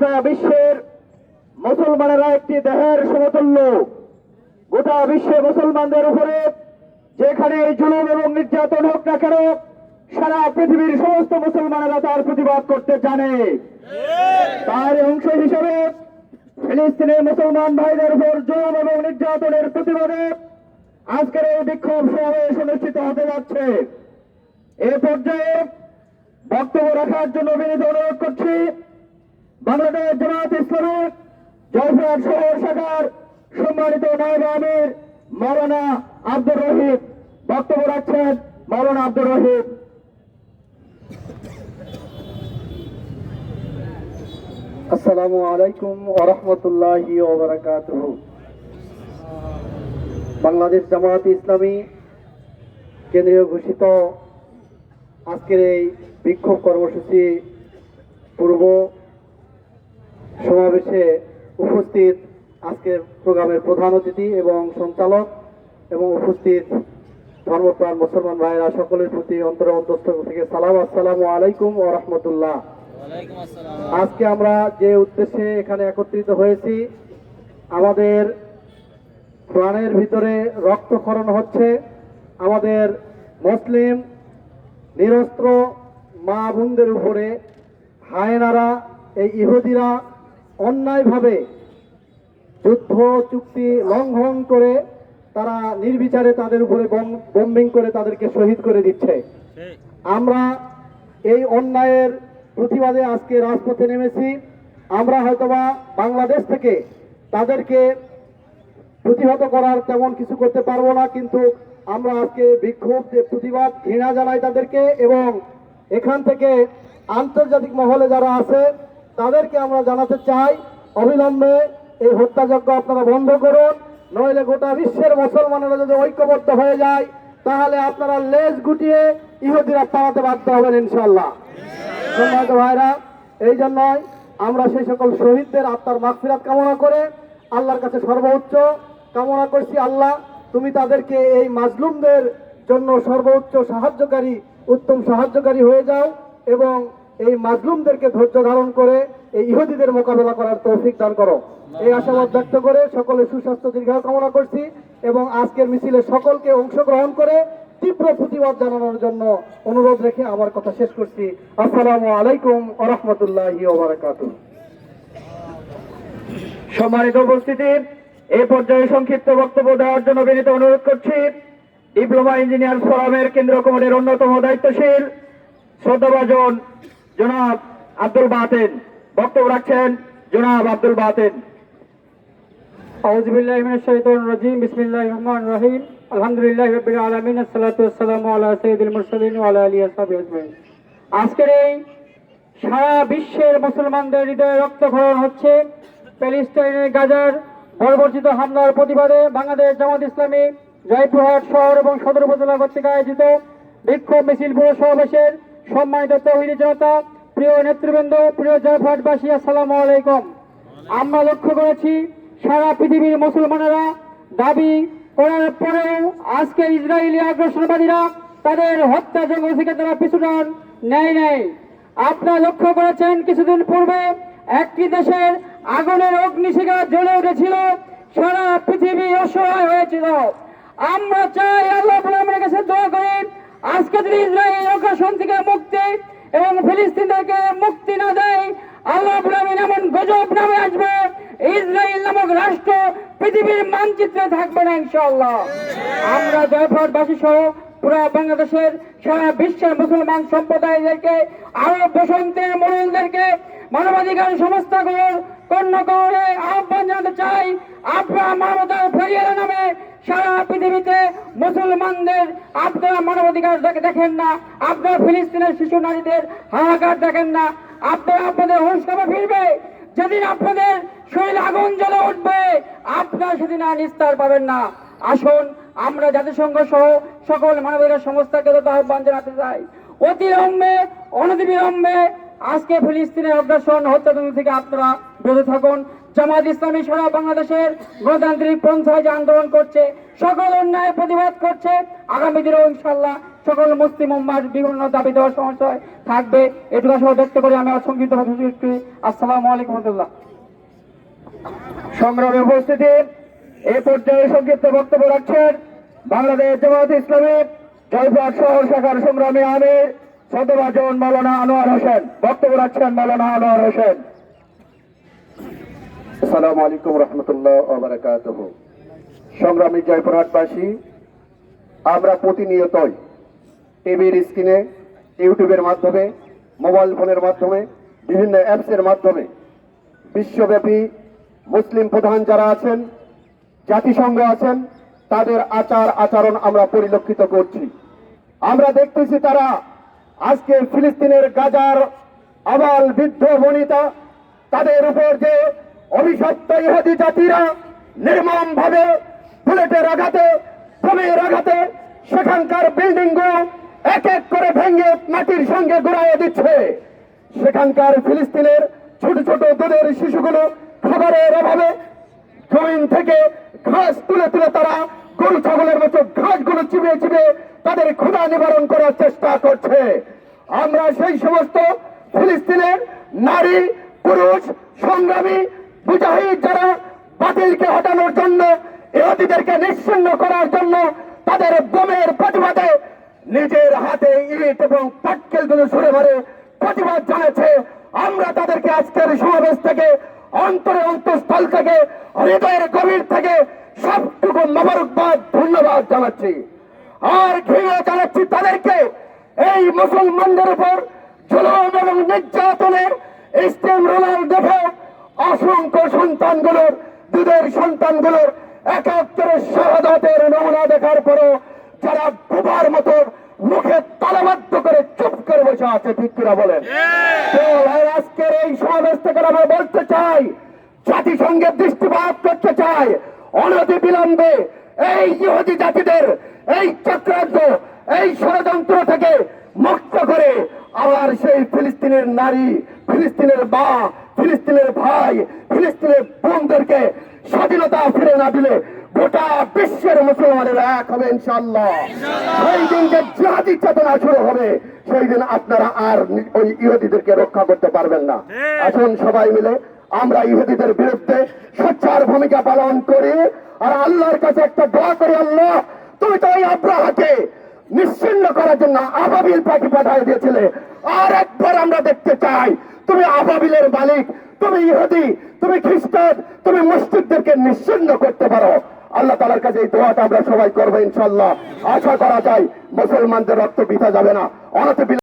গোটা বিশ্বের মুসলমানেরা একটি দেহের সমতুল্য। গোটা বিশ্বে মুসলমানদের উপরে যেখানে জুলুম এবং নির্যাতন হোক না কেন, সারা পৃথিবীর সমস্ত মুসলমানেরা তার প্রতিবাদ করতে জানে। তার অংশ হিসেবে ফিলিস্তিনের মুসলমান ভাইদের উপর জুলুম এবং নির্যাতনের প্রতিবাদে আজকের এই বিক্ষোভ সমাবেশ অনুষ্ঠিত হতে যাচ্ছে। এ পর্যায়ে বক্তব্য রাখার জন্য বিনীত অনুরোধ করছি বাংলাদেশ জামায়াত ইসলামী জয়পুরহাট শহর শাখার সম্মানিত নায়েব আমির মাওলানা আব্দুর রহিম। বক্তব্য রাখছেন মাওলানা আব্দুর রহিম। আসসালামু আলাইকুম ওয়া রাহমাতুল্লাহি ওয়া বারাকাতুহু। বাংলাদেশ জামায়াত ইসলামী কেন্দ্রীয় ঘোষিত আজকের এই বিক্ষোভ কর্মসূচি পূর্ব সমাবেশে উপস্থিত আজকের প্রোগ্রামের প্রধান অতিথি এবং সঞ্চালক এবং উপস্থিত ধর্মপ্রাণ মুসলমান ভাইয়েরা সকলের প্রতি অন্তরস্থ থেকে সালাম, আসসালামু আলাইকুম ওয়া রাহমাতুল্লাহ। আজকে আমরা যে উদ্দেশ্যে এখানে একত্রিত হয়েছি, আমাদের প্রাণের ভিতরে রক্তক্ষরণ হচ্ছে। আমাদের মুসলিম নিরস্ত্র মা বোনদের উপরে হায়নারা, এই ইহুদিরা অন্যায়ভাবে যুদ্ধ চুক্তি লঙ্ঘন করে তারা নির্বিচারে তাদের উপরে বোম্বিং করে তাদেরকে শহীদ করে দিচ্ছে। আমরা এই অন্যায়ের প্রতিবাদে আজকে রাজপথে নেমেছি। আমরা হয়তোবা বাংলাদেশ থেকে তাদেরকে প্রতিহত করার তেমন কিছু করতে পারবো না, কিন্তু আমরা আজকে বিক্ষোভ যে প্রতিবাদ ঘৃণা জানাই তাদেরকে, এবং এখান থেকে আন্তর্জাতিক মহলে যারা আছে তাদেরকে আমরা জানাতে চাই অবিলম্বে এই হত্যাযজ্ঞ আপনারা বন্ধ করুন, নইলে গোটা বিশ্বের মুসলমানেরা যদি ঐক্যবদ্ধ হয়ে যায় তাহলে আপনারা লেজ গুটিয়ে ইহুদিরা পালাতে বাধ্য হবেন ইনশাআল্লাহ। সম্মানিত ভাইরা, এই জন্যই আমরা সেই সকল শহীদদের আত্মার মাগফিরাত কামনা করে আল্লাহর কাছে সর্বোচ্চ কামনা করছি, আল্লাহ তুমি তাদেরকে এই মাজলুমদের জন্য সর্বোচ্চ সাহায্যকারী, উত্তম সাহায্যকারী হয়ে যাও এবং এই মাজলুমদেরকে ধৈর্য ধারণ করে এই ইহুদিদের মোকাবেলা করার তৌফিক দান করো। এই আশাবাদ ব্যক্ত করে সকলে সুস্বাস্থ্য দীর্ঘায়ু কামনা করছি এবং আজকের মিছিলে সকলকে অংশগ্রহণ করে তীব্র প্রতিবাদ জানানোর জন্য অনুরোধ রেখে আমার কথা শেষ করছি। আসসালামু আলাইকুম ওয়া রাহমাতুল্লাহি ওয়া বারাকাতুহু। সম্মানিত উপস্থিতি, এই পর্যায়ে সংক্ষিপ্ত বক্তব্য দেওয়ার জন্য বিনীত অনুরোধ করছি ডিপ্লোমা ইঞ্জিনিয়ার ফোরামের কেন্দ্রীয় কমিটির অন্যতম দায়িত্বশীল শ্রদ্ধাভাজন জনাব আব্দুল বাতেন। বক্তব্য রাখছেন জনাব আব্দুল বাতেন। আউযু বিল্লাহি মিনাশ শাইতানির রাজীম। বিসমিল্লাহির রহমানির রহিম। আলহামদুলিল্লাহি রাব্বিল আলামিন। আসসালাতু ওয়াসসালামু আলা সাইয়্যিদিল মুরসালিন ওয়া আলা আলিহি ওয়া সাহবিহি আজমাইন। আজকের এই সারা বিশ্বের মুসলমানদের হৃদয়ে রক্তক্ষরণ হচ্ছে প্যালেস্টাইনের গাজার বর্বরচিত হামলার প্রতিবাদে বাংলাদেশ জামাত ইসলামী জয়পুরহাট শহর এবং সদর উপজেলা কর্তৃক আয়োজিত বিক্ষোভ মিছিল পুরো সমাবেশের সম্মানিত তৌহিদি জনতা, প্রিয় নেতৃবৃন্দ, প্রিয় জয়পুরহাটবাসী, আসসালামু আলাইকুম। আমরা লক্ষ্য করেছি সারা পৃথিবীর মুসলমানেরা দাবি করার পরেও আজকে ইসরায়েলি আগ্রাসনবাদীরা তাদের হত্যাযজ্ঞ থেকে তারা পিছুটান নেয় নাই। আপনারা লক্ষ্য করেছেন কিছুদিন পূর্বে একটি দেশের আগুনের অগ্নিশিখা জ্বলে উঠেছিল, সারা পৃথিবী অসহায় হয়েছিল। আমরা চাই আল্লাহ আমাদের কাছে দোয়া করি আজকে যদি ইসরায়েল আগ্রাসন থেকে মুক্তি এবং ফিলিস্তিনদেরকে মুক্তি না দেয়, আল্লাহ এমন গজব নামে আসবে, ইসরায়েল নামক রাষ্ট্র পৃথিবীর মানচিত্রে থাকবে না ইনশাআল্লাহ। আমরা জয়পুরহাটবাসী সহ পুরো বাংলাদেশের সারা বিশ্বের মুসলমান সম্প্রদায়দেরকে, আরব বসন্তের মোড়লদেরকে, মানবাধিকার সংস্থাগুলোর কর্ণকরে আহ্বান জানাতে চাই, আপনারা মানবতার ফেরিয়ার নামে সারা পৃথিবীতে মুসলমানদের আপনারা মানবাধিকার দেখেন না, আপনারা ফিলিস্তিনের শিশু নারীদের হাহাকার দেখেন না, আপনারা আপনাদের হুঁশ কবে ফিরবে? যেদিন আপনাদের শরীর আগুন জ্বলে উঠবে আপনারা সেদিন আর নিস্তার পাবেন না। আসুন আমরা জাতিসংঘ সহ সকল মানবাধিকার সংস্থাকে আহ্বান জানাতে চাই, অতিলম্বে অনতিবিলম্বে আজকে ফিলিস্তিনের অগ্রাসন হত্যাযজ্ঞ থেকে আপনারা বিরত থাকুন। জামাত ইসলামী সারা বাংলাদেশের গণতান্ত্রিক পন্থায় যে আন্দোলন করছে, সকল অন্যায় প্রতিবাদ করছে, আগামী দিনেও ইনশাআল্লাহ সকল মুসলিম উম্মার বিভিন্ন দাবি দেওয়ার সমস্যায় থাকবে। এটুকু সহ ব্যক্ত করে আমি আমার সংক্ষিপ্ত কথা শেষ করছি। আসসালামু আলাইকুম রহমতুল্লাহ। সংগ্রামে উপস্থিতি এ পর্যায়ে সংক্ষিপ্ত বক্তব্য রাখছেন বাংলাদেশ জামায়াত ইসলামী জয়পুরহাট শহর শাখার সংগ্রামী আমির সদরভাজন মাওলানা আনোয়ার হোসেন। বক্তব্য রাখছেন মাওলানা আনোয়ার হোসেন। আসসালামু আলাইকুম রহমতুল্লাহ ওয়া বারাকাতুহু। সংগ্রামী জয়পুরহাটবাসী, আমরা প্রতিনিয়তই টিভির স্ক্রিনে, ইউটিউবের মাধ্যমে, মোবাইল ফোনের মাধ্যমে, বিভিন্ন অ্যাপসের মাধ্যমে বিশ্বব্যাপী মুসলিম প্রধান যারা আছেন, জাতিসংঘ আছেন, তাদের আচার আচরণ আমরা পরিলক্ষিত করছি। আমরা দেখতেছি তারা আজকে ফিলিস্তিনের গাজার আবাল বৃদ্ধ বনিতা তাদের উপর যে অভিশপ্ত ইহুদি জাতিরা নির্মম ভাবে বুলেটের আঘাতে, বোমের আঘাতে সেখানকার বিল্ডিং গুলো এক এক করে ভেঙে মাটির সঙ্গে গুড়াইয়ে দিচ্ছে। সেখানকার ফিলিস্তিনের ছোট ছোট দুধের শিশুগুলো খাবারের অভাবে জমিন থেকে ঘাস তুলে তুলে তারা গরু ছাগলের মতো ঘাসগুলো চিবিয়ে চিবিয়ে তাদের ক্ষুধা নিবারণ করার চেষ্টা করছে। আমরা সেই সমস্ত ফিলিস্তিনের নারী পুরুষ সংগ্রামী মুজাহিদ যারা বাতিলকে হটানোর জন্য, ইহুদিদেরকে নিশ্চিহ্ন করার জন্য তাদের বোমের প্রতিবাদে নিজের হাতে ইট এবং পাটকেলগুলো ছুড়ে মারে প্রতিবাদ জানাচ্ছে। আমরা তাদেরকে আজকের সমাবেশ থেকে অন্তঃস্থল থেকে হৃদয়ের গভীর থেকে সবটুকু মোবারকবাদ ধন্যবাদ জানাচ্ছি। আর ঘৃণা জানাচ্ছি তাদেরকে এই মুসলমানদের উপর জুলুম এবং নির্যাতনের স্টেম রোলার দেখে অসংখ্য সন্তানগুলোর, দুধের সন্তানগুলোর একাত্তরের শাহাদাতের নমুনা দেখার পরও যারা বোবার মতো মুখে তালাবদ্ধ করে চুপ করে বসে আছে, ঠিক কিনা বলেন? তো আজকের এই সমাবেশ থেকে আমরা বলতে চাই, জাতিসংঘের দৃষ্টিপাত করতে চাই, অনতি বিলম্বে এই ইহুদি জাতিদের এই চক্রান্ত, এই ষড়যন্ত্র থেকে মুক্ত করে আবার সেই ফিলিস্তিনের নারী, ফিলিস্তিনের মা, ফিলিস্তিনের ভাই, ফিলিস্তিনের বোনদেরকে স্বাধীনতা ফিরে না দিলে গোটা বিশ্বের মুসলমানেরা এক হবে ইনশাআল্লাহ। সেই দিন যে জিহাদি চেতনা শুরু হবে, সেই দিন আপনারা আর ওই ইহুদিদেরকে রক্ষা করতে পারবেন না। আসুন সবাই মিলে আমরা ইহুদিদের বিরুদ্ধে সোচ্চার ভূমিকা পালন করি আর আল্লাহর কাছে একটা দোয়া করি, আল্লাহ তুমি তো ওই আব্রাহাকে নিশ্চিহ্ন করার জন্য আবাবিল পাখি পাঠিয়ে দিয়েছিলে, আর একবার আমরা দেখতে চাই তুমি আবাবিলের মালিক, তুমি ইহুদি, তুমি খ্রিস্টান, তুমি মুসলিমদেরকে নিশ্চিহ্ন করতে পারো। আল্লাহ তাআলার কাছে এই দোয়াটা আমরা সবাই করবো ইনশাআল্লাহ। আশা করা যায় মুসলমানদের রক্ত বৃথা যাবে না। অনতি